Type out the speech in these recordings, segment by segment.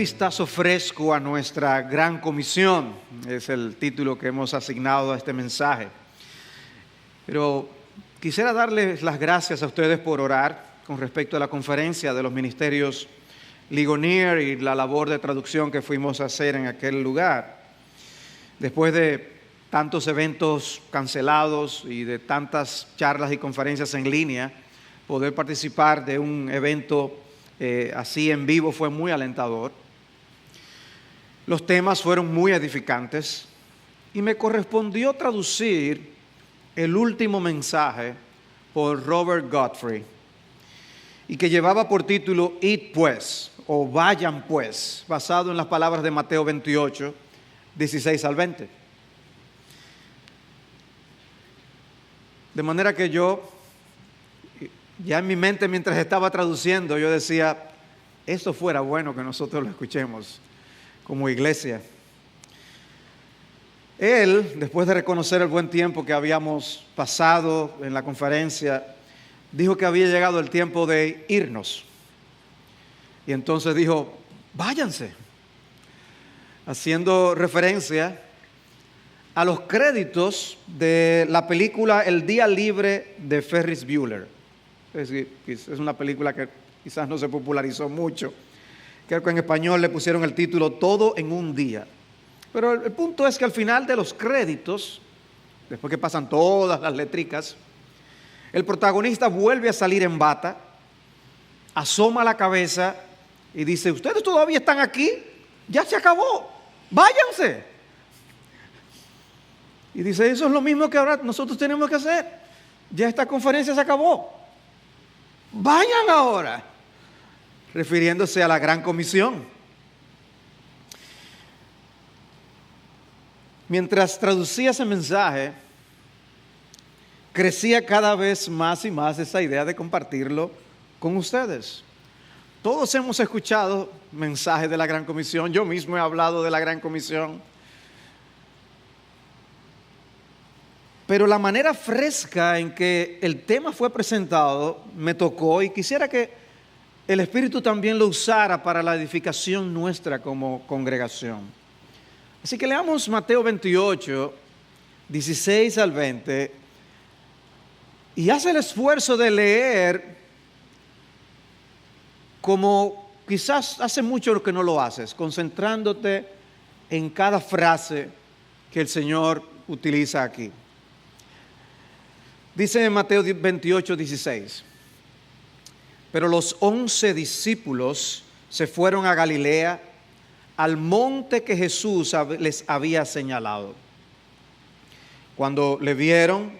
vistazo fresco a nuestra gran comisión. Es el título que hemos asignado a este mensaje. Pero quisiera darles las gracias a ustedes por orar con respecto a la conferencia de los ministerios Ligonier y la labor de traducción que fuimos a hacer en aquel lugar. Después de tantos eventos cancelados y de tantas charlas y conferencias en línea, poder participar de un evento así en vivo fue muy alentador. Los temas fueron muy edificantes y me correspondió traducir el último mensaje por Robert Godfrey y que llevaba por título Id pues, o vayan pues, basado en las palabras de Mateo 28, 16 al 20. De manera que ya en mi mente mientras estaba traduciendo, yo decía, esto fuera bueno que nosotros lo escuchemos como iglesia. Él, después de reconocer el buen tiempo que habíamos pasado en la conferencia, dijo que había llegado el tiempo de irnos. Y entonces dijo, váyanse, haciendo referencia a los créditos de la película El Día Libre de Ferris Bueller. Es una película que quizás no se popularizó mucho. Creo que en español le pusieron el título Todo en un Día. Pero el punto es que al final de los créditos, después que pasan todas las letricas, el protagonista vuelve a salir en bata, asoma la cabeza y dice, ¿ustedes todavía están aquí? Ya se acabó, váyanse. Y dice, eso es lo mismo que ahora nosotros tenemos que hacer. Ya esta conferencia se acabó. Vayan ahora, refiriéndose a la gran comisión. Mientras traducía ese mensaje, crecía cada vez más y más esa idea de compartirlo con ustedes. Todos hemos escuchado mensajes de la gran comisión, yo mismo he hablado de la gran comisión. Pero la manera fresca en que el tema fue presentado me tocó y quisiera que el Espíritu también lo usara para la edificación nuestra como congregación. Así que leamos Mateo 28, 16 al 20 y haz el esfuerzo de leer como quizás hace mucho que no lo haces, concentrándote en cada frase que el Señor utiliza aquí. Dice en Mateo 28, 16, pero los 11 discípulos se fueron a Galilea, al monte que Jesús les había señalado. Cuando le vieron,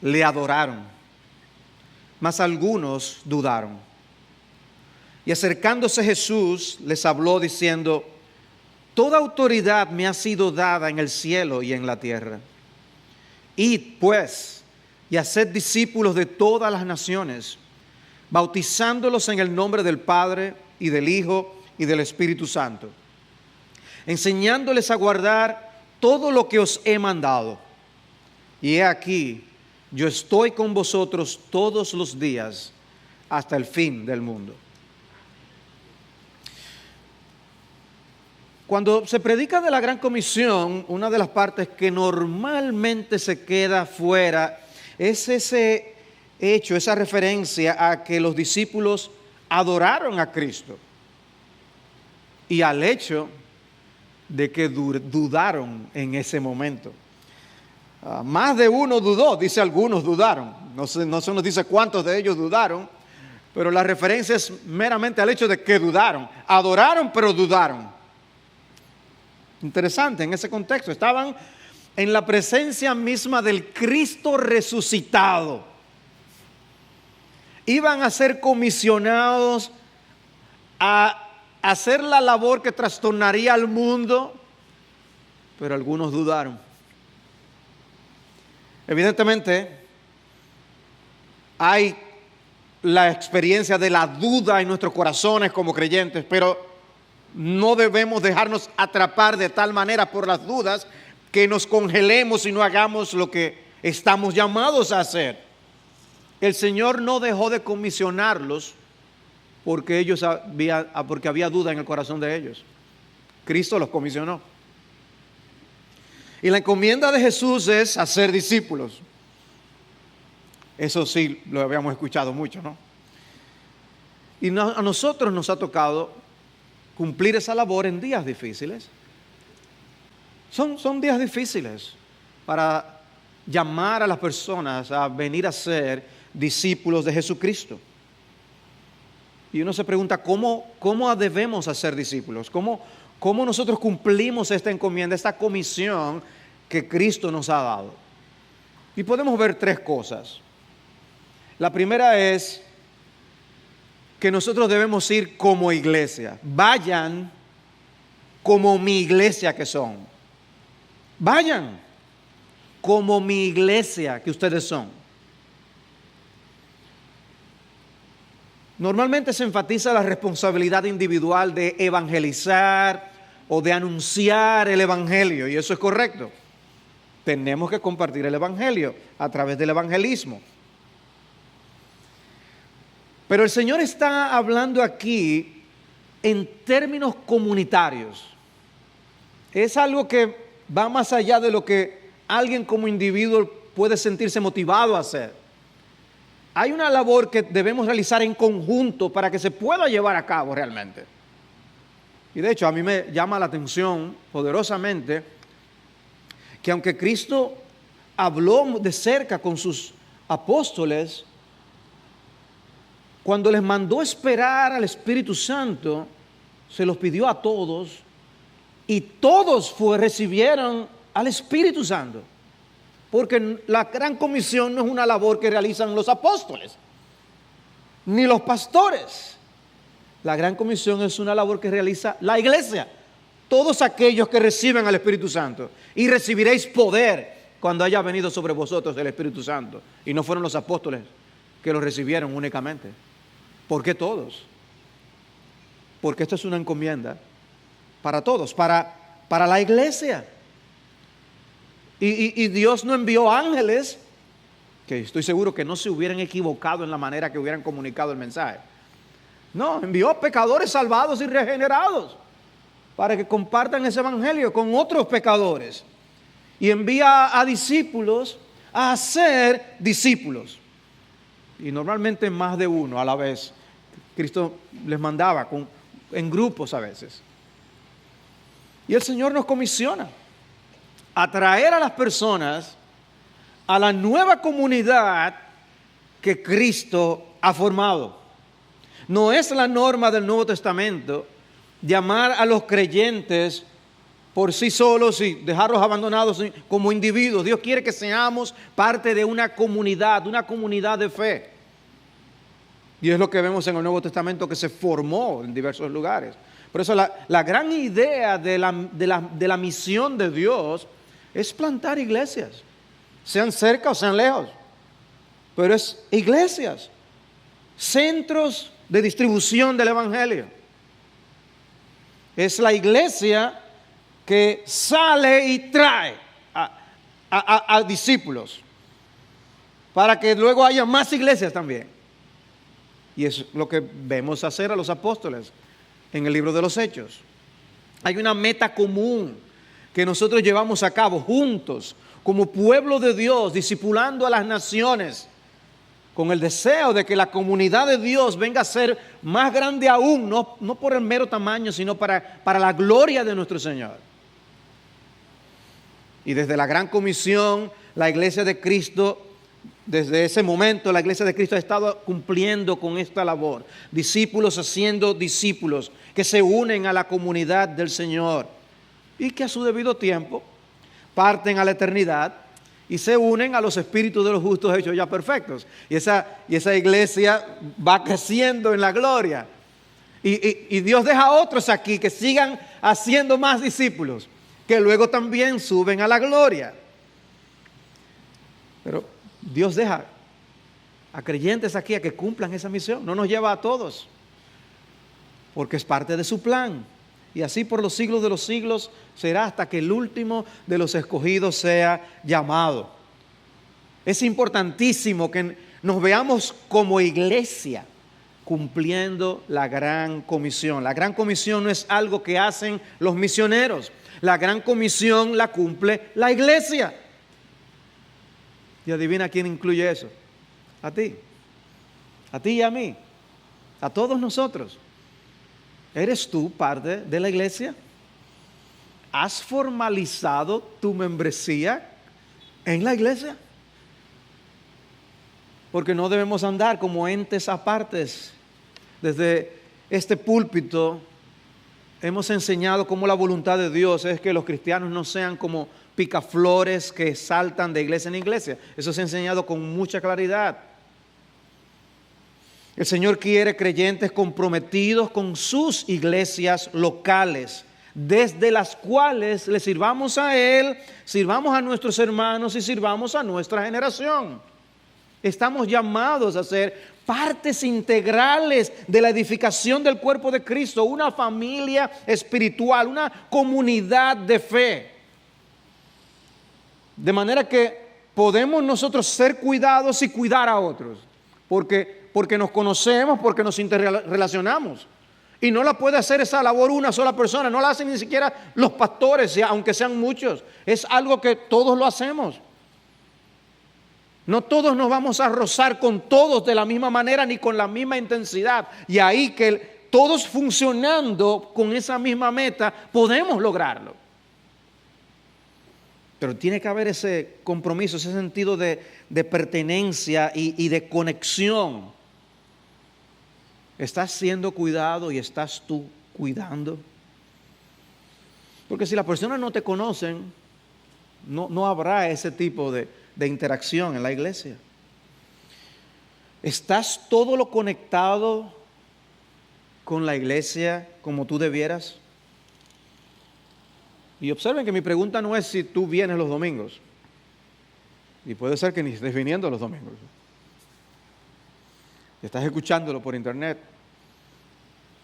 le adoraron, mas algunos dudaron. Y acercándose Jesús les habló diciendo, toda autoridad me ha sido dada en el cielo y en la tierra. Id pues, y haced discípulos de todas las naciones, bautizándolos en el nombre del Padre y del Hijo y del Espíritu Santo, enseñándoles a guardar todo lo que os he mandado. Y he aquí, yo estoy con vosotros todos los días hasta el fin del mundo. Cuando se predica de la Gran Comisión, una de las partes que normalmente se queda fuera es ese hecho, esa referencia a que los discípulos adoraron a Cristo y al hecho de que dudaron en ese momento. Más de uno dudó, dice algunos dudaron. No se nos dice cuántos de ellos dudaron, pero la referencia es meramente al hecho de que dudaron. Adoraron, pero dudaron. Interesante, en ese contexto estaban en la presencia misma del Cristo resucitado. Iban a ser comisionados a hacer la labor que trastornaría al mundo, pero algunos dudaron. Evidentemente, hay la experiencia de la duda en nuestros corazones como creyentes, pero no debemos dejarnos atrapar de tal manera por las dudas que nos congelemos y no hagamos lo que estamos llamados a hacer. El Señor no dejó de comisionarlos porque porque había duda en el corazón de ellos. Cristo los comisionó. Y la encomienda de Jesús es hacer discípulos. Eso sí, lo habíamos escuchado mucho, ¿no? Y a nosotros nos ha tocado cumplir esa labor en días difíciles. Son días difíciles para llamar a las personas a venir a ser discípulos de Jesucristo. Y uno se pregunta, ¿cómo debemos hacer discípulos? ¿Cómo nosotros cumplimos esta encomienda, esta comisión que Cristo nos ha dado? Y podemos ver tres cosas. La primera es que nosotros debemos ir como iglesia. Vayan como mi iglesia que son. Vayan como mi iglesia que ustedes son. Normalmente se enfatiza la responsabilidad individual de evangelizar o de anunciar el evangelio, y eso es correcto. Tenemos que compartir el evangelio a través del evangelismo. Pero el Señor está hablando aquí en términos comunitarios. Es algo que va más allá de lo que alguien como individuo puede sentirse motivado a hacer. Hay una labor que debemos realizar en conjunto para que se pueda llevar a cabo realmente. Y de hecho a mí me llama la atención poderosamente que aunque Cristo habló de cerca con sus apóstoles, cuando les mandó esperar al Espíritu Santo, se los pidió a todos y todos recibieron al Espíritu Santo. Porque la gran comisión no es una labor que realizan los apóstoles, ni los pastores. La gran comisión es una labor que realiza la iglesia. Todos aquellos que reciben al Espíritu Santo. Y recibiréis poder cuando haya venido sobre vosotros el Espíritu Santo. Y no fueron los apóstoles que lo recibieron únicamente. ¿Por qué todos? Porque esto es una encomienda para todos, para la iglesia. Y Dios no envió ángeles, que estoy seguro que no se hubieran equivocado en la manera que hubieran comunicado el mensaje. No, envió pecadores salvados y regenerados para que compartan ese evangelio con otros pecadores. Y envía a discípulos a hacer discípulos. Y normalmente más de uno a la vez. Cristo les mandaba en grupos a veces. Y el Señor nos comisiona a traer a las personas a la nueva comunidad que Cristo ha formado. No es la norma del Nuevo Testamento llamar a los creyentes por sí solos y dejarlos abandonados como individuos. Dios quiere que seamos parte de una comunidad de fe. Y es lo que vemos en el Nuevo Testamento que se formó en diversos lugares. Por eso la gran idea de la misión de Dios es plantar iglesias, sean cerca o sean lejos. Pero es iglesias, centros de distribución del evangelio. Es la iglesia que sale y trae a discípulos para que luego haya más iglesias también. Y es lo que vemos hacer a los apóstoles en el libro de los Hechos. Hay una meta común que nosotros llevamos a cabo juntos como pueblo de Dios, discipulando a las naciones, con el deseo de que la comunidad de Dios venga a ser más grande aún, no por el mero tamaño, sino para la gloria de nuestro Señor. Y desde la gran comisión, la iglesia de Cristo, desde ese momento la iglesia de Cristo ha estado cumpliendo con esta labor. Discípulos haciendo discípulos que se unen a la comunidad del Señor y que a su debido tiempo parten a la eternidad y se unen a los espíritus de los justos hechos ya perfectos. Y esa iglesia va creciendo en la gloria. Y Dios deja a otros aquí que sigan haciendo más discípulos, que luego también suben a la gloria. Pero Dios deja a creyentes aquí a que cumplan esa misión. No nos lleva a todos, porque es parte de su plan. Y así por los siglos de los siglos será hasta que el último de los escogidos sea llamado. Es importantísimo que nos veamos como iglesia, cumpliendo la gran comisión. La gran comisión no es algo que hacen los misioneros. La gran comisión la cumple la iglesia. Y adivina quién incluye eso. A ti y a mí, a todos nosotros. ¿Eres tú parte de la iglesia? ¿Has formalizado tu membresía en la iglesia? Porque no debemos andar como entes apartes. Desde este púlpito hemos enseñado cómo la voluntad de Dios es que los cristianos no sean como picaflores que saltan de iglesia en iglesia. Eso se ha enseñado con mucha claridad. El Señor quiere creyentes comprometidos con sus iglesias locales, desde las cuales le sirvamos a Él, sirvamos a nuestros hermanos y sirvamos a nuestra generación. Estamos llamados a ser partes integrales de la edificación del cuerpo de Cristo, una familia espiritual, una comunidad de fe. De manera que podemos nosotros ser cuidados y cuidar a otros, porque nos conocemos, porque nos interrelacionamos. Y no la puede hacer esa labor una sola persona, no la hacen ni siquiera los pastores, aunque sean muchos. Es algo que todos lo hacemos. No todos nos vamos a rozar con todos de la misma manera ni con la misma intensidad. Y ahí que todos funcionando con esa misma meta podemos lograrlo. Pero tiene que haber ese compromiso, ese sentido de pertenencia y de conexión. ¿Estás siendo cuidado y estás tú cuidando? Porque si las personas no te conocen, no habrá ese tipo de interacción en la iglesia. ¿Estás todo lo conectado con la iglesia como tú debieras? Y observen que mi pregunta no es si tú vienes los domingos. Y puede ser que ni estés viniendo los domingos. Estás escuchándolo por internet.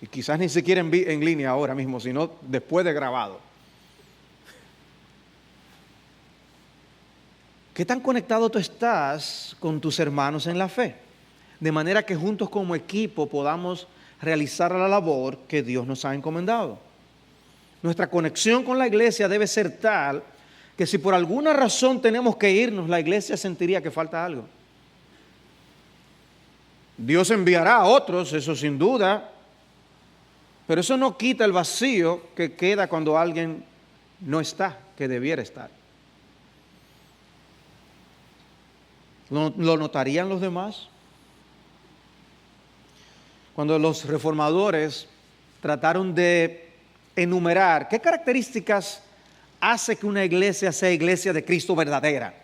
Y quizás ni siquiera en línea ahora mismo, sino después de grabado. ¿Qué tan conectado tú estás con tus hermanos en la fe? De manera que juntos como equipo podamos realizar la labor que Dios nos ha encomendado. Nuestra conexión con la iglesia debe ser tal que si por alguna razón tenemos que irnos, la iglesia sentiría que falta algo. Dios enviará a otros, eso sin duda, pero eso no quita el vacío que queda cuando alguien no está, que debiera estar. ¿Lo notarían los demás? Cuando los reformadores trataron de enumerar qué características hace que una iglesia sea iglesia de Cristo verdadera.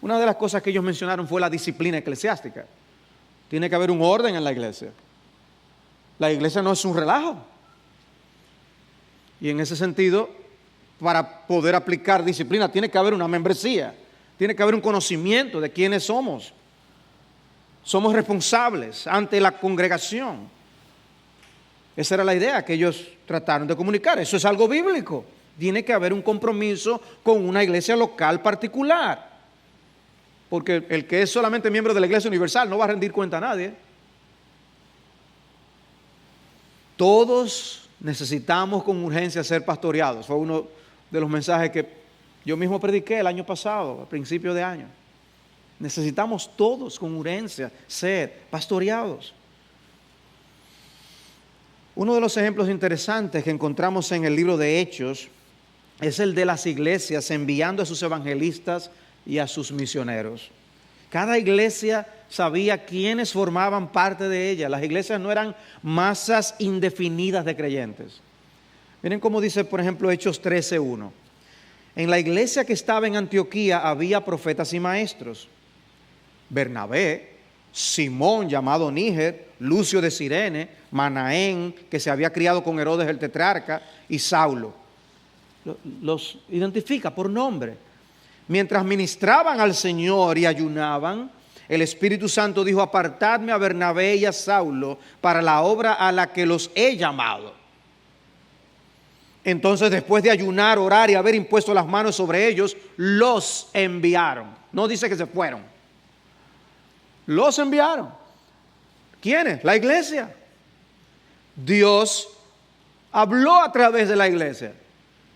Una de las cosas que ellos mencionaron fue la disciplina eclesiástica. Tiene que haber un orden en la iglesia. La iglesia no es un relajo. Y en ese sentido, para poder aplicar disciplina, tiene que haber una membresía. Tiene que haber un conocimiento de quiénes somos. Somos responsables ante la congregación. Esa era la idea que ellos trataron de comunicar. Eso es algo bíblico. Tiene que haber un compromiso con una iglesia local particular. Porque el que es solamente miembro de la iglesia universal no va a rendir cuenta a nadie. Todos necesitamos con urgencia ser pastoreados. Fue uno de los mensajes que yo mismo prediqué el año pasado, a principio de año. Necesitamos todos con urgencia ser pastoreados. Uno de los ejemplos interesantes que encontramos en el libro de Hechos es el de las iglesias enviando a sus evangelistas y a sus misioneros. Cada iglesia sabía quiénes formaban parte de ella. Las iglesias no eran masas indefinidas de creyentes. Miren cómo dice, por ejemplo, Hechos 13:1. En la iglesia que estaba en Antioquía había profetas y maestros. Bernabé, Simón llamado Níger, Lucio de Cirene, Manaén, que se había criado con Herodes el tetrarca, y Saulo. Los identifica por nombre. Mientras ministraban al Señor y ayunaban, el Espíritu Santo dijo: apartadme a Bernabé y a Saulo para la obra a la que los he llamado. Entonces, después de ayunar, orar y haber impuesto las manos sobre ellos, los enviaron. No dice que se fueron. Los enviaron. ¿Quiénes? La iglesia. Dios habló a través de la iglesia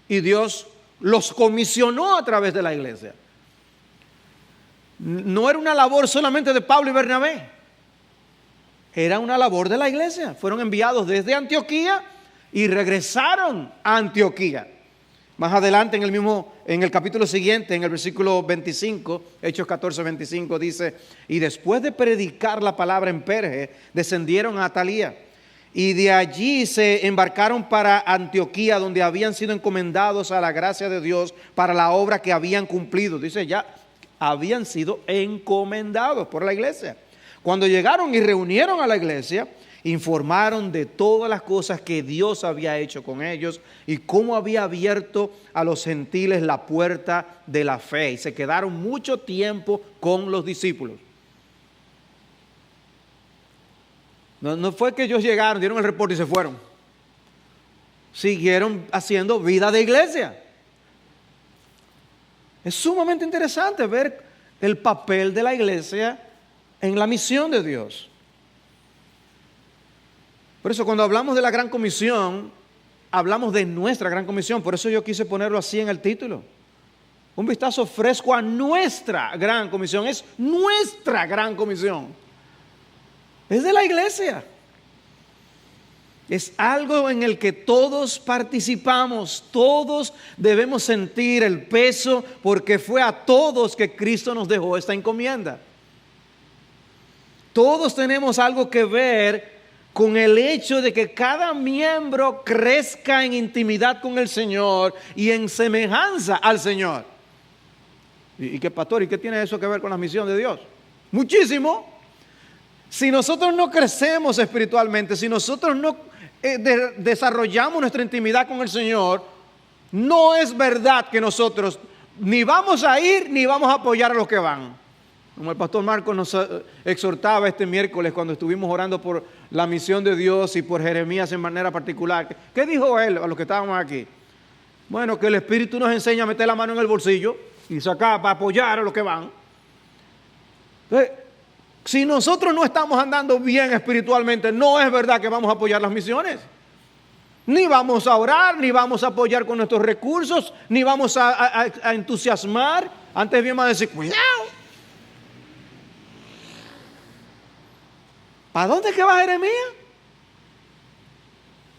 y Dios los comisionó a través de la iglesia. No era una labor solamente de Pablo y Bernabé, era una labor de la iglesia. Fueron enviados desde Antioquía y regresaron a Antioquía. Más adelante en el capítulo siguiente, en el versículo 25, Hechos 14, 25, dice: y después de predicar la palabra en Perge, descendieron a Atalía, y de allí se embarcaron para Antioquía, donde habían sido encomendados a la gracia de Dios para la obra que habían cumplido. Dice, ya habían sido encomendados por la iglesia. Cuando llegaron y reunieron a la iglesia, informaron de todas las cosas que Dios había hecho con ellos y cómo había abierto a los gentiles la puerta de la fe. Y se quedaron mucho tiempo con los discípulos. No fue que ellos llegaron, dieron el reporte y se fueron. Siguieron haciendo vida de iglesia. Es sumamente interesante ver el papel de la iglesia en la misión de Dios. Por eso cuando hablamos de la Gran Comisión, hablamos de nuestra Gran Comisión. Por eso yo quise ponerlo así en el título. Un vistazo fresco a nuestra Gran Comisión. Es nuestra Gran Comisión. Es de la iglesia. Es algo en el que todos participamos. Todos debemos sentir el peso, porque fue a todos que Cristo nos dejó esta encomienda. Todos tenemos algo que ver con el hecho de que cada miembro crezca en intimidad con el Señor y en semejanza al Señor. ¿Y qué, pastor? ¿Y qué tiene eso que ver con la misión de Dios? Muchísimo. Si nosotros no crecemos espiritualmente, si nosotros no desarrollamos nuestra intimidad con el Señor, no es verdad que nosotros ni vamos a ir ni vamos a apoyar a los que van. Como el pastor Marcos nos exhortaba este miércoles cuando estuvimos orando por la misión de Dios y por Jeremías en manera particular. ¿Qué dijo él a los que estábamos aquí? Bueno, que el Espíritu nos enseña a meter la mano en el bolsillo y sacar para apoyar a los que van. Entonces, si nosotros no estamos andando bien espiritualmente, no es verdad que vamos a apoyar las misiones. Ni vamos a orar, ni vamos a apoyar con nuestros recursos, ni vamos a entusiasmar. Antes bien va a decir, cuidado. ¿Para dónde es que va Jeremías?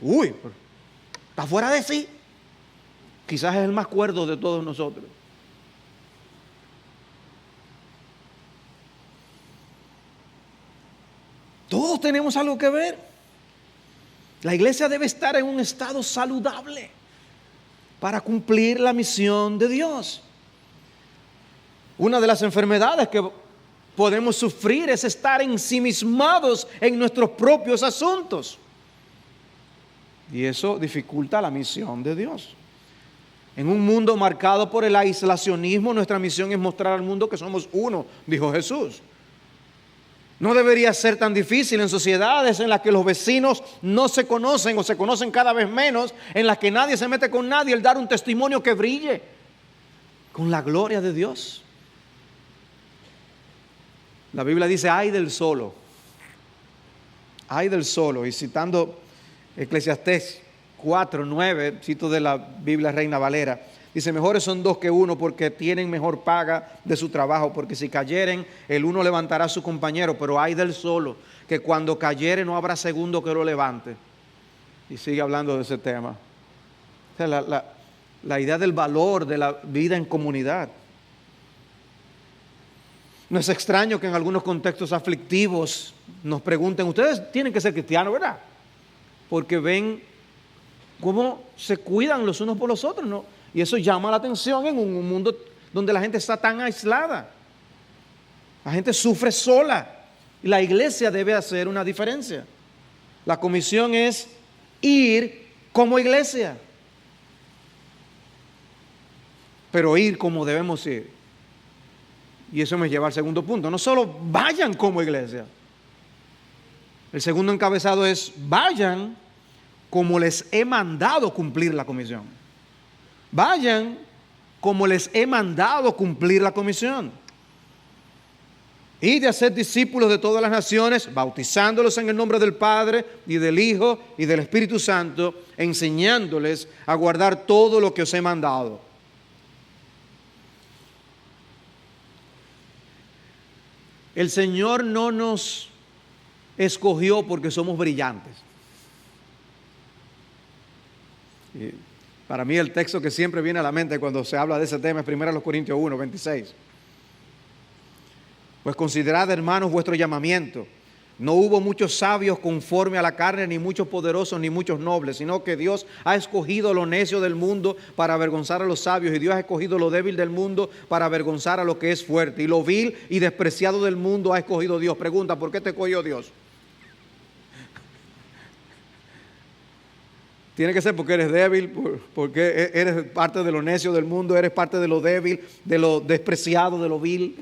Uy, está fuera de sí. Quizás es el más cuerdo de todos nosotros. Todos tenemos algo que ver. La iglesia debe estar en un estado saludable para cumplir la misión de Dios. Una de las enfermedades que podemos sufrir es estar ensimismados en nuestros propios asuntos. Y eso dificulta la misión de Dios. En un mundo marcado por el aislacionismo, nuestra misión es mostrar al mundo que somos uno, dijo Jesús. No debería ser tan difícil en sociedades en las que los vecinos no se conocen o se conocen cada vez menos, en las que nadie se mete con nadie, el dar un testimonio que brille con la gloria de Dios. La Biblia dice, ay del solo. Ay del solo. Y citando Eclesiastés 4:9, cito de la Biblia Reina Valera, dice, mejores son dos que uno porque tienen mejor paga de su trabajo, porque si cayeren, el uno levantará a su compañero, pero ay del solo, que cuando cayere no habrá segundo que lo levante. Y sigue hablando de ese tema. O sea, la idea del valor de la vida en comunidad. No es extraño que en algunos contextos aflictivos nos pregunten, ustedes tienen que ser cristianos, ¿verdad? Porque ven cómo se cuidan los unos por los otros, ¿no? Y eso llama la atención en un mundo donde la gente está tan aislada. La gente sufre sola. Y la iglesia debe hacer una diferencia. La comisión es ir como iglesia. Pero ir como debemos ir. Y eso me lleva al segundo punto. No solo vayan como iglesia. El segundo encabezado es vayan como les he mandado cumplir la comisión. Vayan como les he mandado cumplir la comisión. y de hacer discípulos de todas las naciones, bautizándolos en el nombre del Padre y del Hijo y del Espíritu Santo, enseñándoles a guardar todo lo que os he mandado. El Señor no nos escogió porque somos brillantes. Y para mí el texto que siempre viene a la mente cuando se habla de ese tema es 1 Corintios 1, 26. Pues considerad, hermanos, vuestro llamamiento. No hubo muchos sabios conforme a la carne, ni muchos poderosos, ni muchos nobles, sino que Dios ha escogido lo necio del mundo para avergonzar a los sabios, y Dios ha escogido lo débil del mundo para avergonzar a lo que es fuerte. Y lo vil y despreciado del mundo ha escogido Dios. Pregunta, ¿por qué te escogió Dios? Tiene que ser porque eres débil, porque eres parte de lo necio del mundo, eres parte de lo débil, de lo despreciado, de lo vil.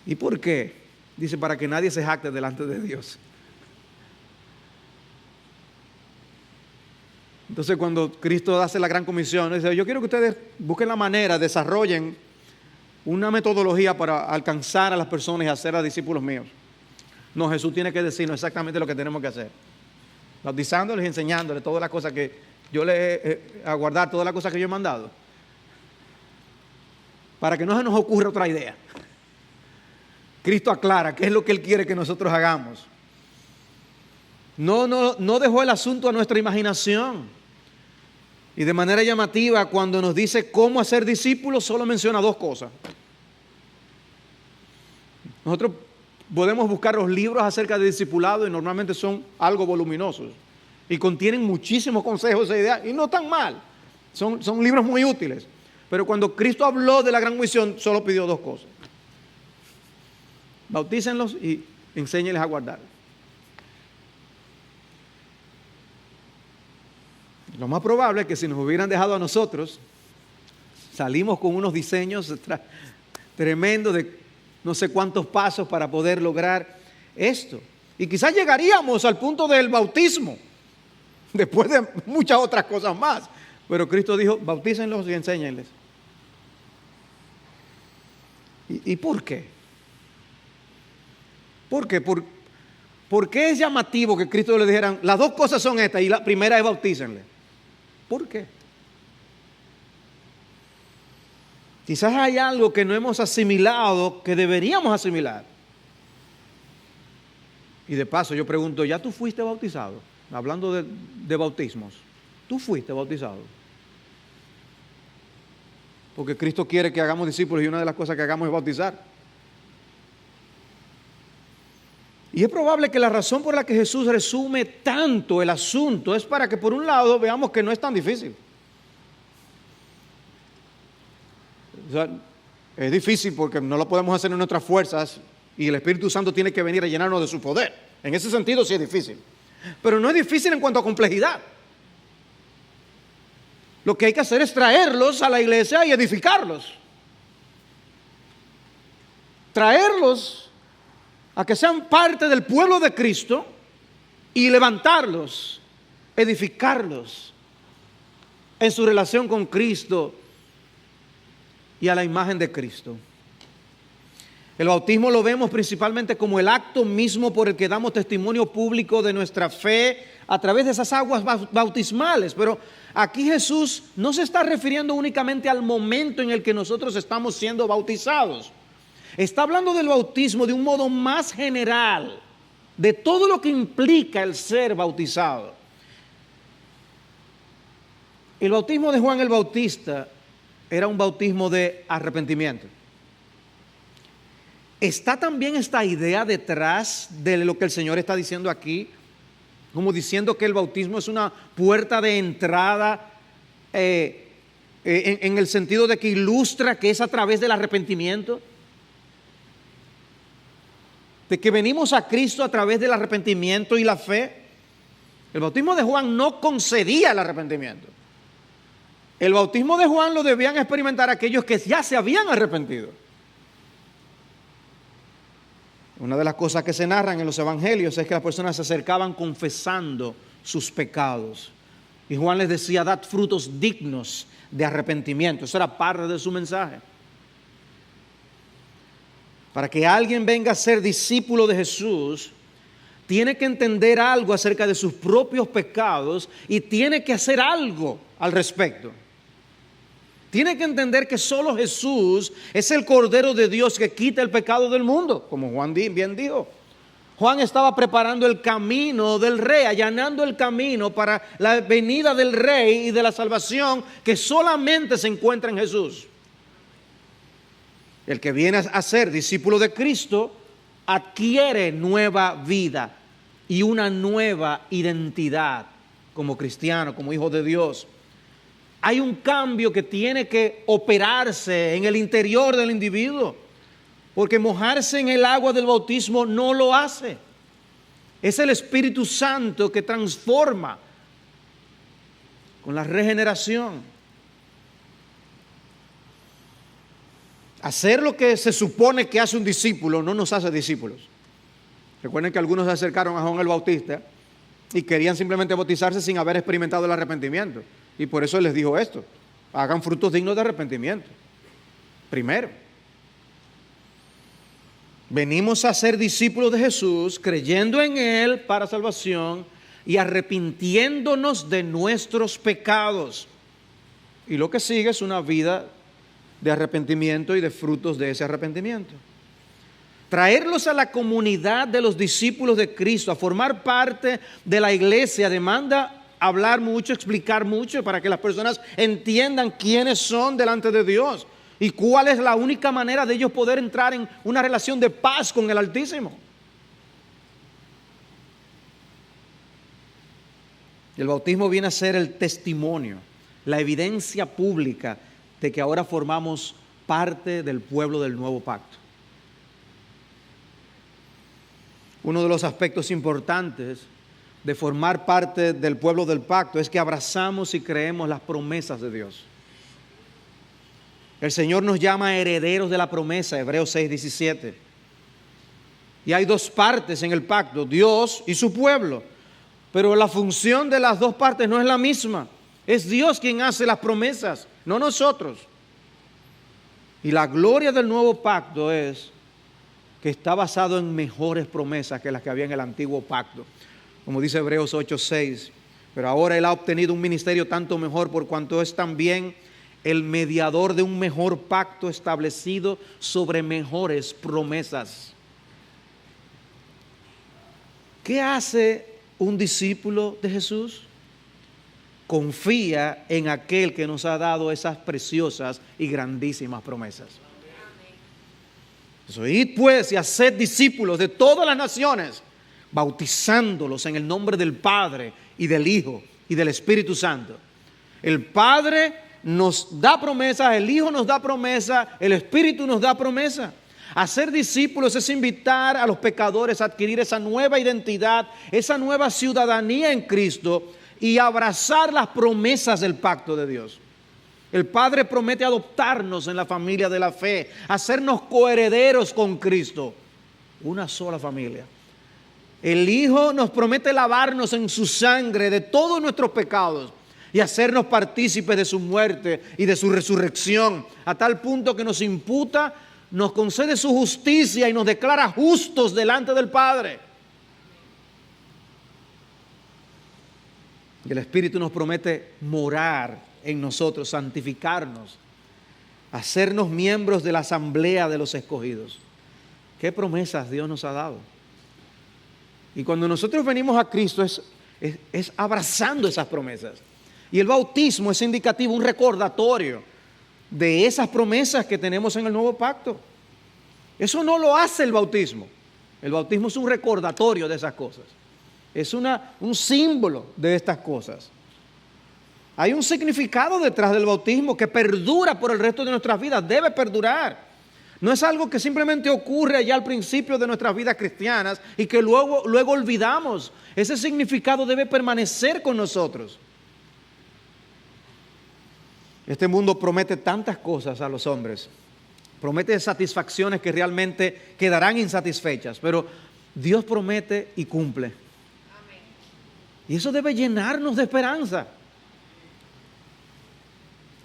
¿Y por qué? Dice, para que nadie se jacte delante de Dios. Entonces, cuando Cristo hace la gran comisión, dice, yo quiero que ustedes busquen la manera, desarrollen una metodología para alcanzar a las personas y hacer a discípulos míos. No, Jesús tiene que decirnos exactamente lo que tenemos que hacer. Bautizándoles y enseñándoles todas las cosas que yo les a guardar, todas las cosas que yo he mandado. Para que no se nos ocurra otra idea. Cristo aclara qué es lo que Él quiere que nosotros hagamos. No dejó el asunto a nuestra imaginación. Y de manera llamativa, cuando nos dice cómo hacer discípulos, solo menciona dos cosas. Nosotros podemos buscar los libros acerca de discipulado y normalmente son algo voluminosos. Y contienen muchísimos consejos e ideas, y no tan mal. Son libros muy útiles. Pero cuando Cristo habló de la gran misión, solo pidió dos cosas. Bautícenlos y enséñenles a guardar. Lo más probable es que si nos hubieran dejado a nosotros, salimos con unos diseños tremendos de no sé cuántos pasos para poder lograr esto. Y quizás llegaríamos al punto del bautismo, después de muchas otras cosas más. Pero Cristo dijo, bautícenlos y enséñenles. ¿Y por qué? ¿Por qué? ¿Por qué es llamativo que Cristo le dijeran, las dos cosas son estas y la primera es bautícenle? ¿Por qué? Quizás hay algo que no hemos asimilado que deberíamos asimilar. Y de paso yo pregunto, ¿ya tú fuiste bautizado? Hablando de bautismos, ¿tú fuiste bautizado? Porque Cristo quiere que hagamos discípulos y una de las cosas que hagamos es bautizar. Y es probable que la razón por la que Jesús resume tanto el asunto es para que por un lado veamos que no es tan difícil. O sea, es difícil porque no lo podemos hacer en nuestras fuerzas y el Espíritu Santo tiene que venir a llenarnos de su poder. En ese sentido sí es difícil. Pero no es difícil en cuanto a complejidad. Lo que hay que hacer es traerlos a la iglesia y edificarlos. Traerlos a que sean parte del pueblo de Cristo y levantarlos, edificarlos en su relación con Cristo y a la imagen de Cristo. El bautismo lo vemos principalmente como el acto mismo por el que damos testimonio público de nuestra fe a través de esas aguas bautismales. Pero aquí Jesús no se está refiriendo únicamente al momento en el que nosotros estamos siendo bautizados. Está hablando del bautismo de un modo más general, de todo lo que implica el ser bautizado. El bautismo de Juan el Bautista era un bautismo de arrepentimiento. Está también esta idea detrás de lo que el Señor está diciendo aquí, como diciendo que el bautismo es una puerta de entrada en el sentido de que ilustra que es a través del arrepentimiento. De que venimos a Cristo a través del arrepentimiento y la fe. El bautismo de Juan no concedía el arrepentimiento. El bautismo de Juan lo debían experimentar aquellos que ya se habían arrepentido. Una de las cosas que se narran en los evangelios es que las personas se acercaban confesando sus pecados. Y Juan les decía, dad frutos dignos de arrepentimiento. Eso era parte de su mensaje. Para que alguien venga a ser discípulo de Jesús, tiene que entender algo acerca de sus propios pecados y tiene que hacer algo al respecto. Tiene que entender que solo Jesús es el Cordero de Dios que quita el pecado del mundo, como Juan bien dijo. Juan estaba preparando el camino del Rey, allanando el camino para la venida del Rey y de la salvación que solamente se encuentra en Jesús. El que viene a ser discípulo de Cristo adquiere nueva vida y una nueva identidad como cristiano, como hijo de Dios. Hay un cambio que tiene que operarse en el interior del individuo, porque mojarse en el agua del bautismo no lo hace. Es el Espíritu Santo que transforma con la regeneración. Hacer lo que se supone que hace un discípulo no nos hace discípulos. Recuerden que algunos se acercaron a Juan el Bautista y querían simplemente bautizarse sin haber experimentado el arrepentimiento. Y por eso les dijo esto: hagan frutos dignos de arrepentimiento. Primero, venimos a ser discípulos de Jesús, creyendo en Él para salvación y arrepintiéndonos de nuestros pecados. Y lo que sigue es una vida de arrepentimiento y de frutos de ese arrepentimiento. Traerlos a la comunidad de los discípulos de Cristo, a formar parte de la iglesia, demanda hablar mucho, explicar mucho para que las personas entiendan quiénes son delante de Dios y cuál es la única manera de ellos poder entrar en una relación de paz con el Altísimo. El bautismo viene a ser el testimonio, la evidencia pública de que ahora formamos parte del pueblo del nuevo pacto. Uno de los aspectos importantes de formar parte del pueblo del pacto es que abrazamos y creemos las promesas de Dios. El Señor nos llama herederos de la promesa, Hebreos 6:17. Y hay dos partes en el pacto, Dios y su pueblo. Pero la función de las dos partes no es la misma. Es Dios quien hace las promesas, no nosotros. Y la gloria del nuevo pacto es que está basado en mejores promesas que las que había en el antiguo pacto. Como dice Hebreos 8:6, pero ahora Él ha obtenido un ministerio tanto mejor por cuanto es también el mediador de un mejor pacto establecido sobre mejores promesas. ¿Qué hace un discípulo de Jesús? Confía en aquel que nos ha dado esas preciosas y grandísimas promesas. Id pues y haced discípulos de todas las naciones, bautizándolos en el nombre del Padre y del Hijo y del Espíritu Santo. El Padre nos da promesa, el Hijo nos da promesa, el Espíritu nos da promesa. Hacer discípulos es invitar a los pecadores a adquirir esa nueva identidad, esa nueva ciudadanía en Cristo y abrazar las promesas del pacto de Dios. El Padre promete adoptarnos en la familia de la fe, hacernos coherederos con Cristo, una sola familia. El Hijo nos promete lavarnos en su sangre de todos nuestros pecados y hacernos partícipes de su muerte y de su resurrección, a tal punto que nos imputa, nos concede su justicia y nos declara justos delante del Padre. Y el Espíritu nos promete morar en nosotros, santificarnos, hacernos miembros de la asamblea de los escogidos. ¿Qué promesas Dios nos ha dado? Y cuando nosotros venimos a Cristo es abrazando esas promesas. Y el bautismo es indicativo, un recordatorio de esas promesas que tenemos en el nuevo pacto. Eso no lo hace el bautismo. El bautismo es un recordatorio de esas cosas. Es un símbolo de estas cosas. Hay un significado detrás del bautismo que perdura por el resto de nuestras vidas, debe perdurar. No es algo que simplemente ocurre allá al principio de nuestras vidas cristianas y que luego olvidamos. Ese significado debe permanecer con nosotros. Este mundo promete tantas cosas a los hombres. Promete satisfacciones que realmente quedarán insatisfechas, pero Dios promete y cumple. Amén. Y eso debe llenarnos de esperanza.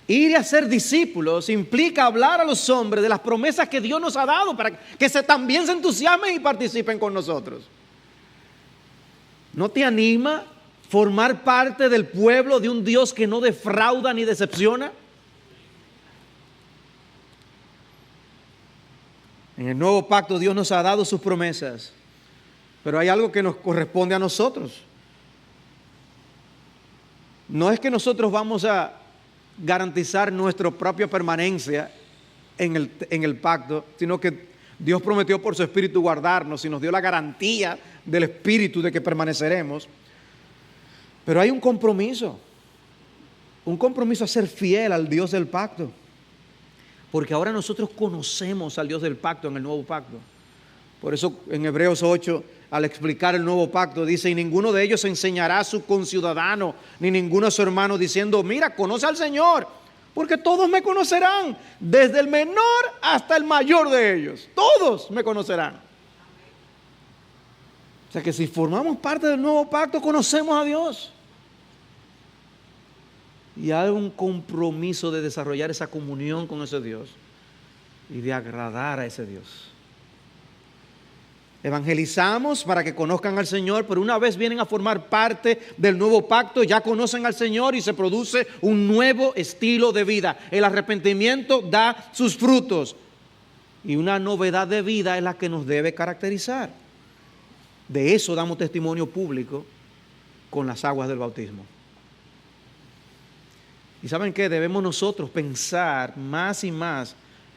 Ir a ser discípulos implica hablar a los hombres de las promesas que Dios nos ha dado para que también se entusiasmen y participen con nosotros. ¿No te anima formar parte del pueblo de un Dios que no defrauda ni decepciona? En el nuevo pacto Dios nos ha dado sus promesas, pero hay algo que nos corresponde a nosotros. No es que nosotros vamos a garantizar nuestra propia permanencia en el pacto, sino que Dios prometió por su Espíritu guardarnos y nos dio la garantía del Espíritu de que permaneceremos. Pero hay un compromiso a ser fiel al Dios del pacto, porque ahora nosotros conocemos al Dios del pacto en el nuevo pacto. Por eso en Hebreos 8, al explicar el nuevo pacto, dice: y ninguno de ellos enseñará a su conciudadano, ni ninguno a su hermano, diciendo: mira, conoce al Señor, porque todos me conocerán, desde el menor hasta el mayor de ellos. Todos me conocerán. O sea que si formamos parte del nuevo pacto, conocemos a Dios. Y hay un compromiso de desarrollar esa comunión con ese Dios y de agradar a ese Dios. Evangelizamos para que conozcan al Señor, pero una vez vienen a formar parte del nuevo pacto, ya conocen al Señor y se produce un nuevo estilo de vida. El arrepentimiento da sus frutos y una novedad de vida es la que nos debe caracterizar. De eso damos testimonio público con las aguas del bautismo. ¿Y saben qué? Debemos nosotros pensar más y más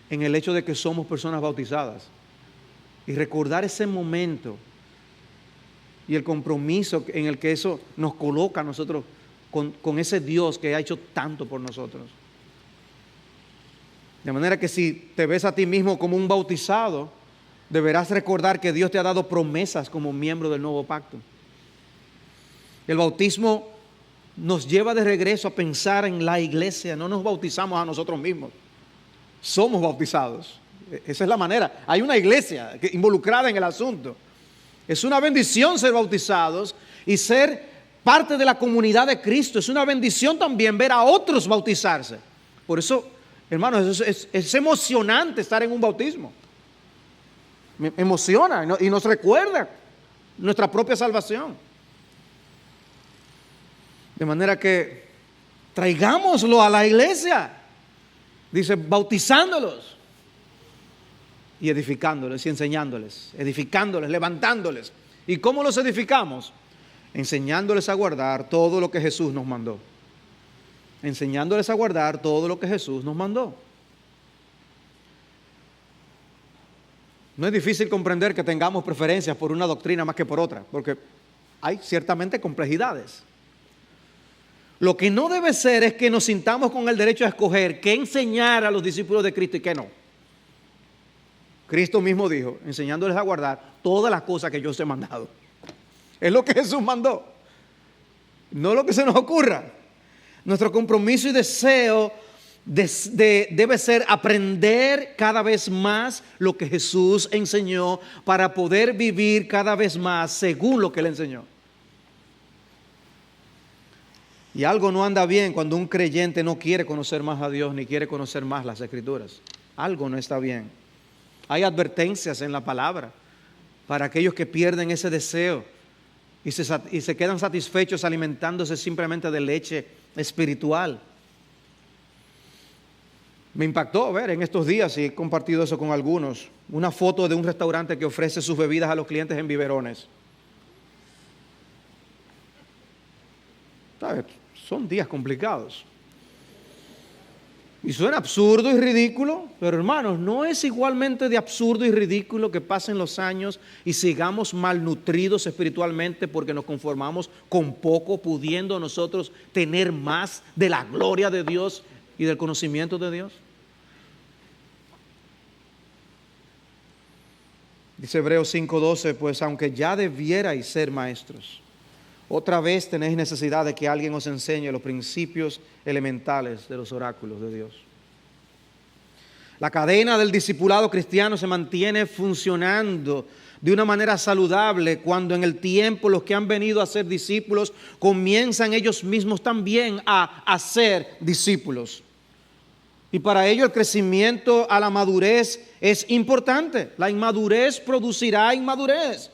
en el hecho de que somos personas bautizadas y recordar ese momento y el compromiso en el que eso nos coloca a nosotros con ese Dios que ha hecho tanto por nosotros. De manera que si te ves a ti mismo como un bautizado, deberás recordar que Dios te ha dado promesas como miembro del nuevo pacto. El bautismo nos lleva de regreso a pensar en la iglesia. No nos bautizamos a nosotros mismos, somos bautizados. Esa es la manera. Hay una iglesia involucrada en el asunto. Es una bendición ser bautizados y ser parte de la comunidad de Cristo. Es una bendición también ver a otros bautizarse. Por eso, hermanos, es emocionante estar en un bautismo. Me emociona y nos recuerda nuestra propia salvación. De manera que traigámoslo a la iglesia. Dice, bautizándolos y edificándoles y enseñándoles, edificándoles, levantándoles. ¿Y cómo los edificamos? Enseñándoles a guardar todo lo que Jesús nos mandó. Enseñándoles a guardar todo lo que Jesús nos mandó. No es difícil comprender que tengamos preferencias por una doctrina más que por otra, porque hay ciertamente complejidades. Lo que no debe ser es que nos sintamos con el derecho a escoger qué enseñar a los discípulos de Cristo y qué no. Cristo mismo dijo, enseñándoles a guardar todas las cosas que yo os he mandado. Es lo que Jesús mandó, no lo que se nos ocurra. Nuestro compromiso y deseo debe ser aprender cada vez más lo que Jesús enseñó para poder vivir cada vez más según lo que Él enseñó. Y algo no anda bien cuando un creyente no quiere conocer más a Dios ni quiere conocer más las Escrituras. Algo no está bien. Hay advertencias en la palabra para aquellos que pierden ese deseo y se quedan satisfechos alimentándose simplemente de leche espiritual. Me impactó ver en estos días, y he compartido eso con algunos, una foto de un restaurante que ofrece sus bebidas a los clientes en biberones. ¿Sabes? Son días complicados. Y suena absurdo y ridículo, pero hermanos, ¿no es igualmente de absurdo y ridículo que pasen los años y sigamos malnutridos espiritualmente porque nos conformamos con poco, pudiendo nosotros tener más de la gloria de Dios y del conocimiento de Dios? Dice Hebreos 5:12, pues aunque ya debierais ser maestros, otra vez tenéis necesidad de que alguien os enseñe los principios elementales de los oráculos de Dios. La cadena del discipulado cristiano se mantiene funcionando de una manera saludable cuando en el tiempo los que han venido a ser discípulos comienzan ellos mismos también a ser discípulos. Y para ello el crecimiento a la madurez es importante. La inmadurez producirá inmadurez.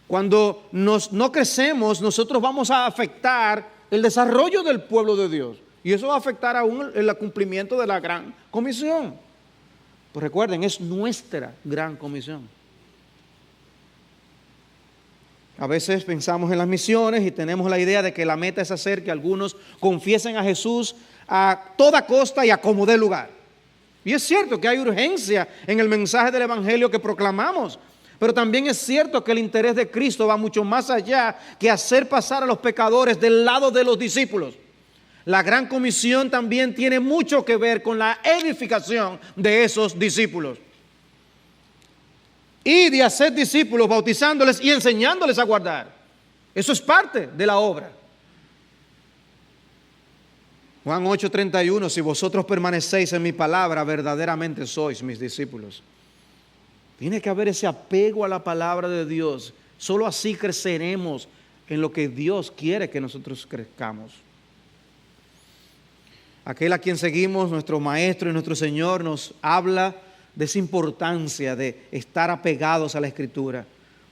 Cuando no crecemos, nosotros vamos a afectar el desarrollo del pueblo de Dios. Y eso va a afectar aún el cumplimiento de la gran comisión. Pues recuerden, es nuestra gran comisión. A veces pensamos en las misiones y tenemos la idea de que la meta es hacer que algunos confiesen a Jesús a toda costa y a como dé lugar. Y es cierto que hay urgencia en el mensaje del Evangelio que proclamamos, pero también es cierto que el interés de Cristo va mucho más allá que hacer pasar a los pecadores del lado de los discípulos. La gran comisión también tiene mucho que ver con la edificación de esos discípulos. Y de hacer discípulos, bautizándoles y enseñándoles a guardar. Eso es parte de la obra. Juan 8:31, si vosotros permanecéis en mi palabra, verdaderamente sois mis discípulos. Tiene que haber ese apego a la palabra de Dios. Solo así creceremos en lo que Dios quiere que nosotros crezcamos. Aquel a quien seguimos, nuestro Maestro y nuestro Señor, nos habla de esa importancia de estar apegados a la Escritura,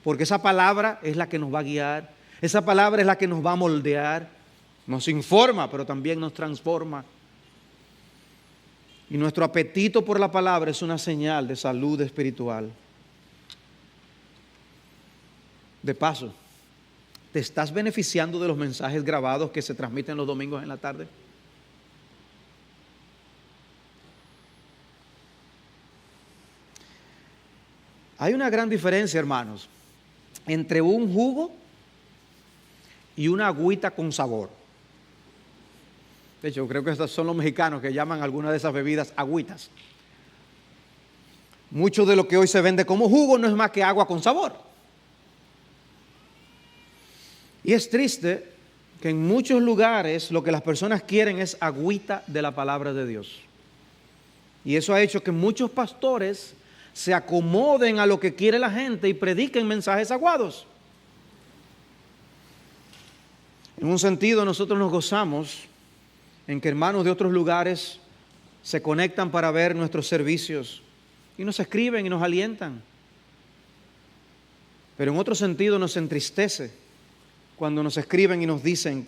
porque esa palabra es la que nos va a guiar, esa palabra es la que nos va a moldear, nos informa, pero también nos transforma. Y nuestro apetito por la palabra es una señal de salud espiritual. De paso, ¿te estás beneficiando de los mensajes grabados que se transmiten los domingos en la tarde? Hay una gran diferencia, hermanos, entre un jugo y una agüita con sabor. De hecho, creo que estos son los mexicanos que llaman algunas de esas bebidas agüitas. Mucho de lo que hoy se vende como jugo no es más que agua con sabor. Y es triste que en muchos lugares lo que las personas quieren es agüita de la palabra de Dios. Y eso ha hecho que muchos pastores se acomoden a lo que quiere la gente y prediquen mensajes aguados. En un sentido, nosotros nos gozamos en que hermanos de otros lugares se conectan para ver nuestros servicios y nos escriben y nos alientan. Pero en otro sentido nos entristece cuando nos escriben y nos dicen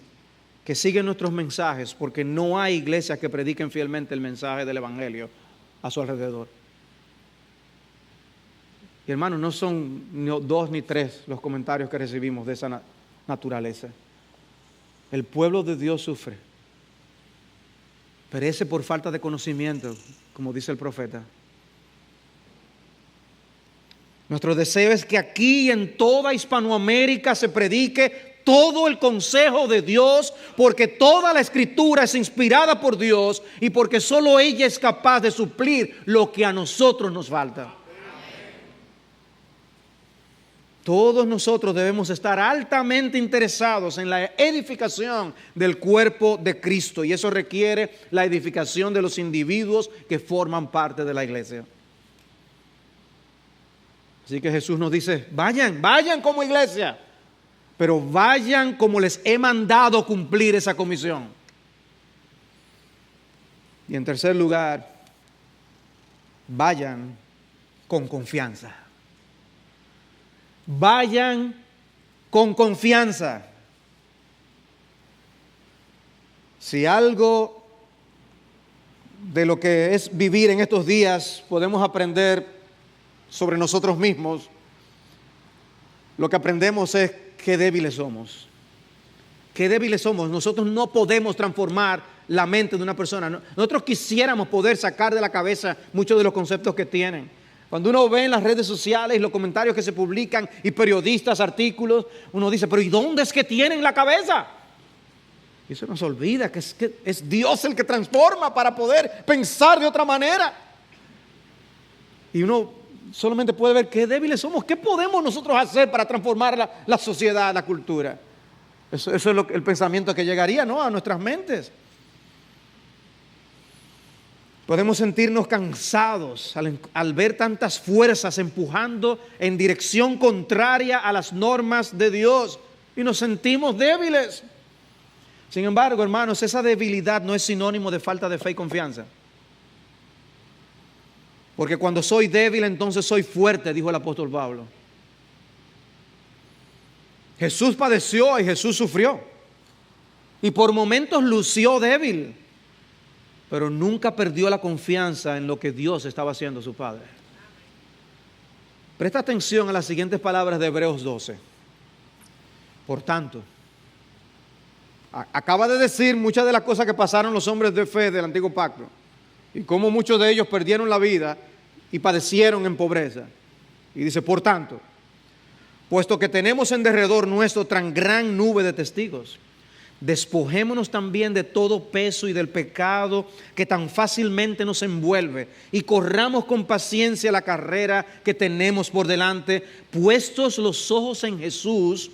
que siguen nuestros mensajes porque no hay iglesias que prediquen fielmente el mensaje del Evangelio a su alrededor. Y hermanos, no son ni 2 ni 3 los comentarios que recibimos de esa naturaleza. El pueblo de Dios sufre, perece por falta de conocimiento, como dice el profeta. Nuestro deseo es que aquí en toda Hispanoamérica se predique todo el consejo de Dios, porque toda la Escritura es inspirada por Dios y porque solo ella es capaz de suplir lo que a nosotros nos falta. Todos nosotros debemos estar altamente interesados en la edificación del cuerpo de Cristo, y eso requiere la edificación de los individuos que forman parte de la iglesia. Así que Jesús nos dice, vayan como iglesia, pero vayan como les he mandado cumplir esa comisión. Y en tercer lugar, vayan con confianza. Vayan con confianza. Si algo de lo que es vivir en estos días podemos aprender sobre nosotros mismos, lo que aprendemos es qué débiles somos. Qué débiles somos. Nosotros no podemos transformar la mente de una persona. Nosotros quisiéramos poder sacar de la cabeza muchos de los conceptos que tienen. Cuando uno ve en las redes sociales los comentarios que se publican y periodistas, artículos, uno dice, pero ¿y dónde es que tienen la cabeza? Y eso nos olvida que es Dios el que transforma para poder pensar de otra manera. Y uno solamente puede ver qué débiles somos, qué podemos nosotros hacer para transformar la sociedad, la cultura. Eso es el pensamiento que llegaría, ¿no?, a nuestras mentes. Podemos sentirnos cansados al ver tantas fuerzas empujando en dirección contraria a las normas de Dios y nos sentimos débiles. Sin embargo, hermanos, esa debilidad no es sinónimo de falta de fe y confianza. Porque cuando soy débil, entonces soy fuerte, dijo el apóstol Pablo. Jesús padeció y Jesús sufrió. Y por momentos lució débil, pero nunca perdió la confianza en lo que Dios estaba haciendo su Padre. Presta atención a las siguientes palabras de Hebreos 12. Por tanto, acaba de decir muchas de las cosas que pasaron los hombres de fe del antiguo pacto y cómo muchos de ellos perdieron la vida y padecieron en pobreza. Y dice, por tanto, puesto que tenemos en derredor nuestro tan gran nube de testigos, despojémonos también de todo peso y del pecado que tan fácilmente nos envuelve y corramos con paciencia la carrera que tenemos por delante, puestos los ojos en Jesús,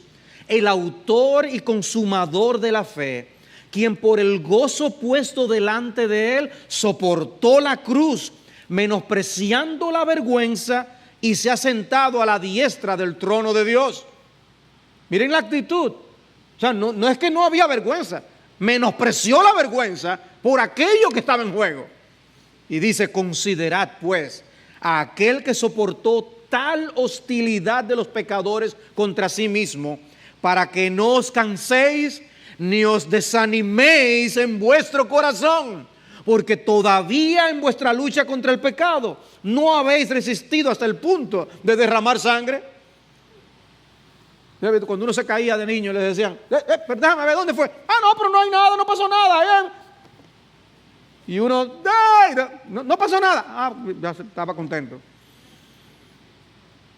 el autor y consumador de la fe, quien por el gozo puesto delante de él soportó la cruz, menospreciando la vergüenza, y se ha sentado a la diestra del trono de Dios. Miren la actitud. O sea, no es que no había vergüenza, menospreció la vergüenza por aquello que estaba en juego. Y dice, considerad pues a aquel que soportó tal hostilidad de los pecadores contra sí mismo, para que no os canséis ni os desaniméis en vuestro corazón, porque todavía en vuestra lucha contra el pecado no habéis resistido hasta el punto de derramar sangre. Cuando uno se caía de niño le decían, déjame ver dónde fue. No, pero no hay nada, no pasó nada. Y uno, no pasó nada. Ya estaba contento.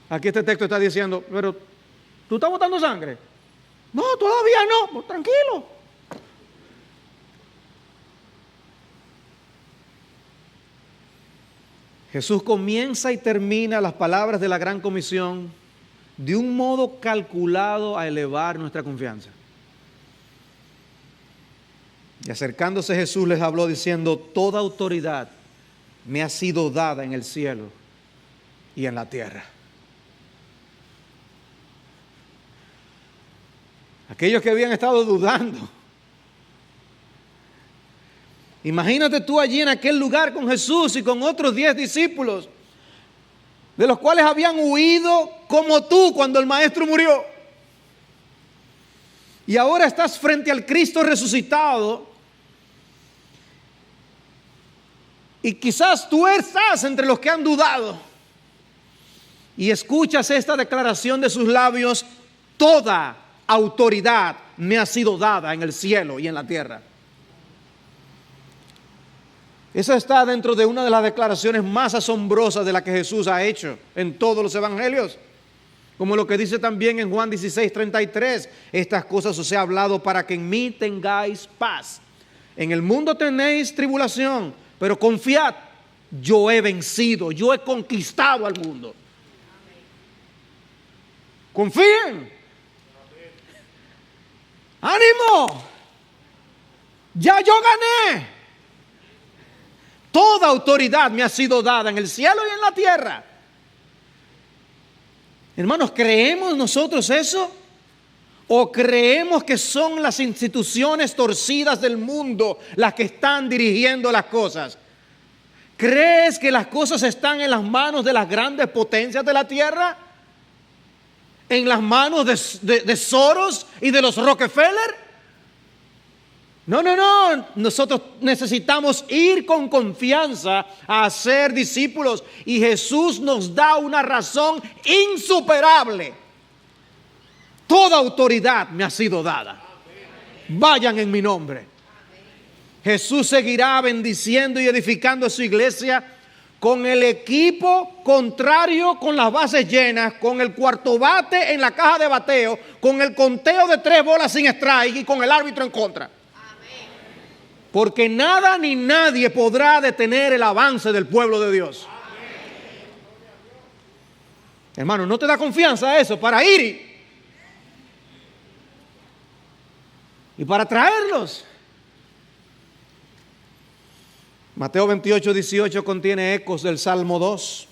Aquí este texto está diciendo, pero ¿tú estás botando sangre? No, todavía no. Pues, tranquilo. Jesús comienza y termina las palabras de la Gran Comisión de un modo calculado a elevar nuestra confianza. Y acercándose Jesús les habló diciendo, toda autoridad me ha sido dada en el cielo y en la tierra. Aquellos que habían estado dudando. Imagínate tú allí en aquel lugar con Jesús y con otros 10 discípulos, de los cuales habían huido como tú cuando el maestro murió. Y ahora estás frente al Cristo resucitado. Y quizás tú estás entre los que han dudado. Y escuchas esta declaración de sus labios, toda autoridad me ha sido dada en el cielo y en la tierra. Eso está dentro de una de las declaraciones más asombrosas de la que Jesús ha hecho en todos los evangelios. Como lo que dice también en Juan 16:33, estas cosas os he hablado para que en mí tengáis paz. En el mundo tenéis tribulación, pero confiad, yo he vencido, yo he conquistado al mundo. Confíen. ¡Ánimo! Ya yo gané. Toda autoridad me ha sido dada en el cielo y en la tierra. Hermanos, ¿creemos nosotros eso? ¿O creemos que son las instituciones torcidas del mundo las que están dirigiendo las cosas? ¿Crees que las cosas están en las manos de las grandes potencias de la tierra? ¿En las manos de Soros y de los Rockefeller? No. Nosotros necesitamos ir con confianza a ser discípulos. Y Jesús nos da una razón insuperable. Toda autoridad me ha sido dada. Vayan en mi nombre. Jesús seguirá bendiciendo y edificando a su iglesia con el equipo contrario, con las bases llenas, con el cuarto bate en la caja de bateo, con el conteo de 3 bolas sin strike y con el árbitro en contra. Porque nada ni nadie podrá detener el avance del pueblo de Dios. Hermano, ¿no te da confianza eso para ir y para traerlos? Mateo 28:18 contiene ecos del Salmo 2.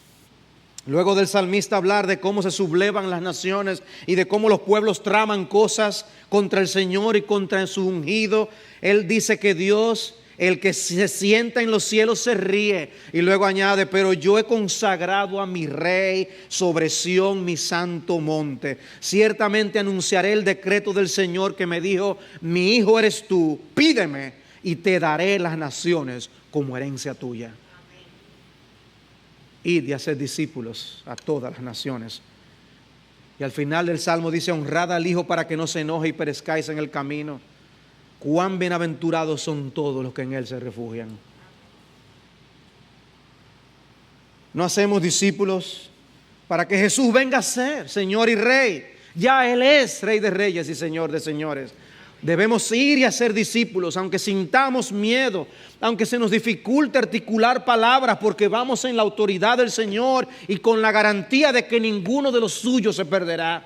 Luego del salmista hablar de cómo se sublevan las naciones y de cómo los pueblos traman cosas contra el Señor y contra su ungido, él dice que Dios El que se sienta en los cielos se ríe. Y luego añade, pero yo he consagrado a mi rey sobre Sión, mi santo monte. Ciertamente anunciaré el decreto del Señor que me dijo, mi hijo eres tú, pídeme y te daré las naciones como herencia tuya. Id y haced discípulos a todas las naciones. Y al final del Salmo dice, honrad al Hijo para que no se enoje y perezcáis en el camino. Cuán bienaventurados son todos los que en Él se refugian. No hacemos discípulos para que Jesús venga a ser Señor y Rey. Ya Él es Rey de Reyes y Señor de Señores. Debemos ir y hacer discípulos, aunque sintamos miedo, aunque se nos dificulte articular palabras, porque vamos en la autoridad del Señor y con la garantía de que ninguno de los suyos se perderá.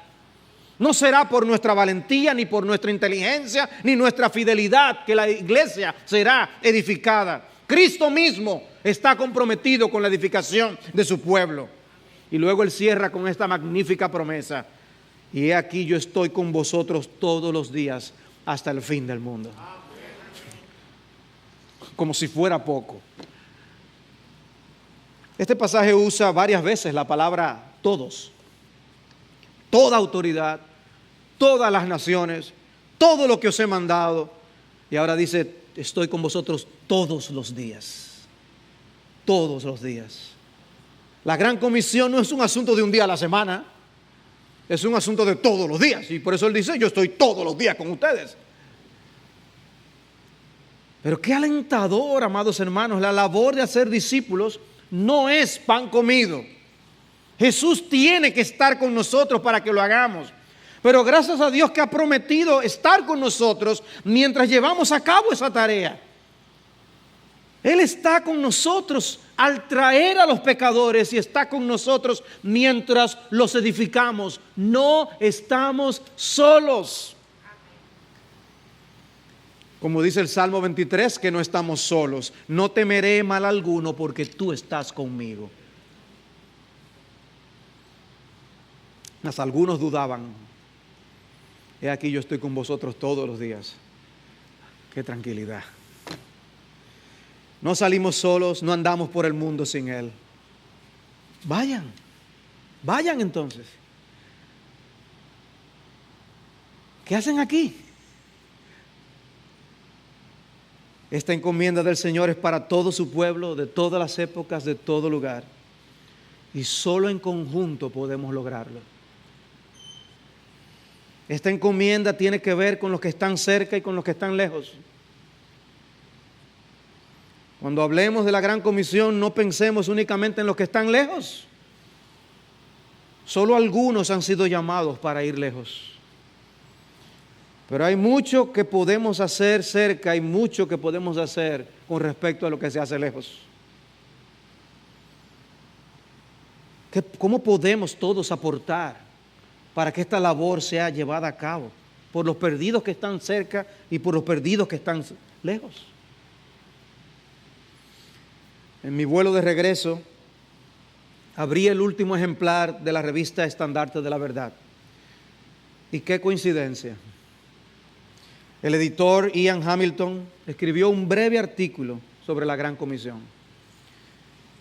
No será por nuestra valentía, ni por nuestra inteligencia, ni nuestra fidelidad que la iglesia será edificada. Cristo mismo está comprometido con la edificación de su pueblo. Y luego Él cierra con esta magnífica promesa. Y he aquí yo estoy con vosotros todos los días hasta el fin del mundo. Como si fuera poco. Este pasaje usa varias veces la palabra todos. Toda autoridad, todas las naciones, todo lo que os he mandado. Y ahora dice, estoy con vosotros todos los días. Todos los días. La gran comisión no es un asunto de un día a la semana. Es un asunto de todos los días. Y por eso Él dice, yo estoy todos los días con ustedes. Pero qué alentador, amados hermanos. La labor de hacer discípulos no es pan comido. Jesús tiene que estar con nosotros para que lo hagamos. Pero gracias a Dios que ha prometido estar con nosotros mientras llevamos a cabo esa tarea. Él está con nosotros al traer a los pecadores y está con nosotros mientras los edificamos. No estamos solos. Como dice el Salmo 23, que no estamos solos. No temeré mal alguno porque tú estás conmigo. Mas algunos dudaban. He aquí yo estoy con vosotros todos los días. Qué tranquilidad. No salimos solos, no andamos por el mundo sin Él. Vayan entonces. ¿Qué hacen aquí? Esta encomienda del Señor es para todo su pueblo, de todas las épocas, de todo lugar. Y solo en conjunto podemos lograrlo. Esta encomienda tiene que ver con los que están cerca y con los que están lejos. Cuando hablemos de la gran comisión, no pensemos únicamente en los que están lejos. Solo algunos han sido llamados para ir lejos. Pero hay mucho que podemos hacer cerca y mucho que podemos hacer con respecto a lo que se hace lejos. ¿Cómo podemos todos aportar para que esta labor sea llevada a cabo? Por los perdidos que están cerca y por los perdidos que están lejos. En mi vuelo de regreso, abrí el último ejemplar de la revista Estandarte de la Verdad. Y qué coincidencia. El editor Ian Hamilton escribió un breve artículo sobre la Gran Comisión.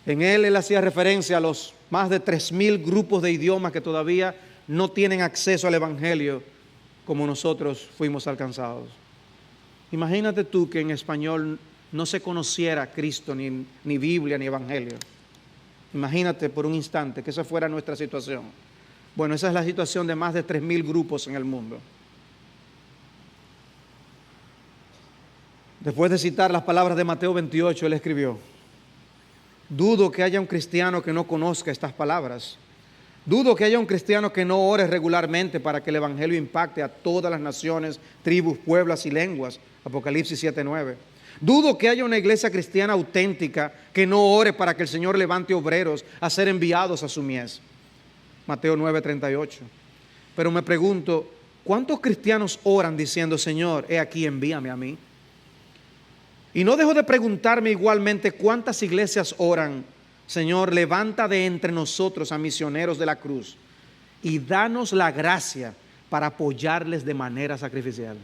En él hacía referencia a los más de 3,000 grupos de idiomas que todavía no tienen acceso al Evangelio como nosotros fuimos alcanzados. Imagínate tú que en español no se conociera Cristo, ni Biblia, ni Evangelio. Imagínate por un instante que esa fuera nuestra situación. Bueno, esa es la situación de más de 3,000 grupos en el mundo. Después de citar las palabras de Mateo 28, él escribió: dudo que haya un cristiano que no conozca estas palabras. Dudo que haya un cristiano que no ore regularmente para que el Evangelio impacte a todas las naciones, tribus, pueblos y lenguas. Apocalipsis 7:9. Dudo que haya una iglesia cristiana auténtica que no ore para que el Señor levante obreros a ser enviados a su mies. Mateo 9:38. Pero me pregunto, ¿cuántos cristianos oran diciendo, Señor, he aquí, envíame a mí? Y no dejo de preguntarme igualmente cuántas iglesias oran, Señor, levanta de entre nosotros a misioneros de la cruz y danos la gracia para apoyarles de manera sacrificial.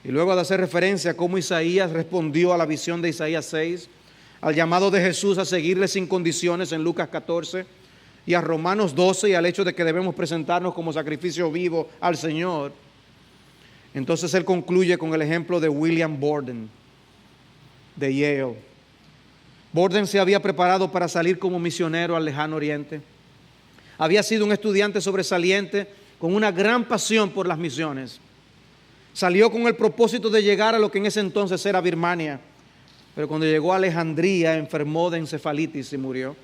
Y luego de hacer referencia a cómo Isaías respondió a la visión de Isaías 6, al llamado de Jesús a seguirle sin condiciones en Lucas 14, y a Romanos 12 y al hecho de que debemos presentarnos como sacrificio vivo al Señor, entonces él concluye con el ejemplo de William Borden, de Yale. Borden se había preparado para salir como misionero al lejano oriente. Había sido un estudiante sobresaliente con una gran pasión por las misiones. Salió con el propósito de llegar a lo que en ese entonces era Birmania, pero cuando llegó a Alejandría enfermó de encefalitis y murió.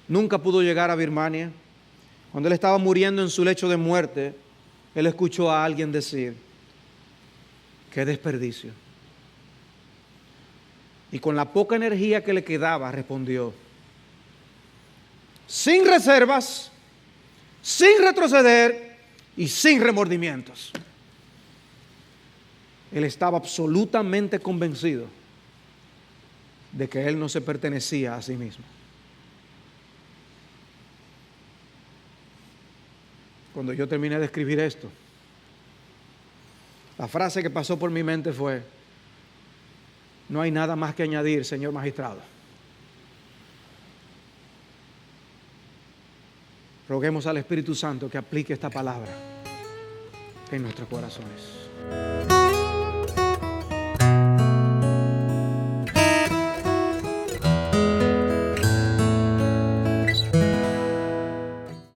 Nunca pudo llegar a Birmania. Cuando él estaba muriendo en su lecho de muerte, él escuchó a alguien decir: ¡qué desperdicio! Y con la poca energía que le quedaba respondió, sin reservas, sin retroceder y sin remordimientos. Él estaba absolutamente convencido de que él no se pertenecía a sí mismo. Cuando yo terminé de escribir esto, la frase que pasó por mi mente fue: no hay nada más que añadir, señor magistrado. Roguemos al Espíritu Santo que aplique esta palabra en nuestros corazones.